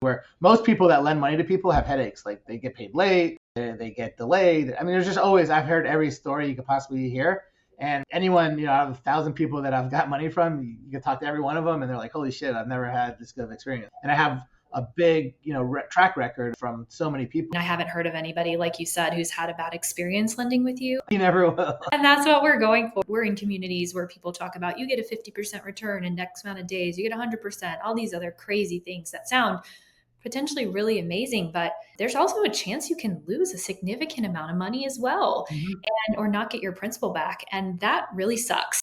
where most people that lend money to people have headaches. Like they get paid late, they get delayed. I mean, there's just always, I've heard every story you could possibly hear. And anyone, out of 1,000 people that I've got money from, you can talk to every one of them and they're like, holy shit, I've never had this good of experience. And I have a big, track record from so many people. I haven't heard of anybody, like you said, who's had a bad experience lending with you. You never will. And that's what we're going for. We're in communities where people talk about you get a 50% return in X amount of days, you get 100%, all these other crazy things that sound potentially really amazing, but there's also a chance you can lose a significant amount of money as well, or not get your principal back. And that really sucks.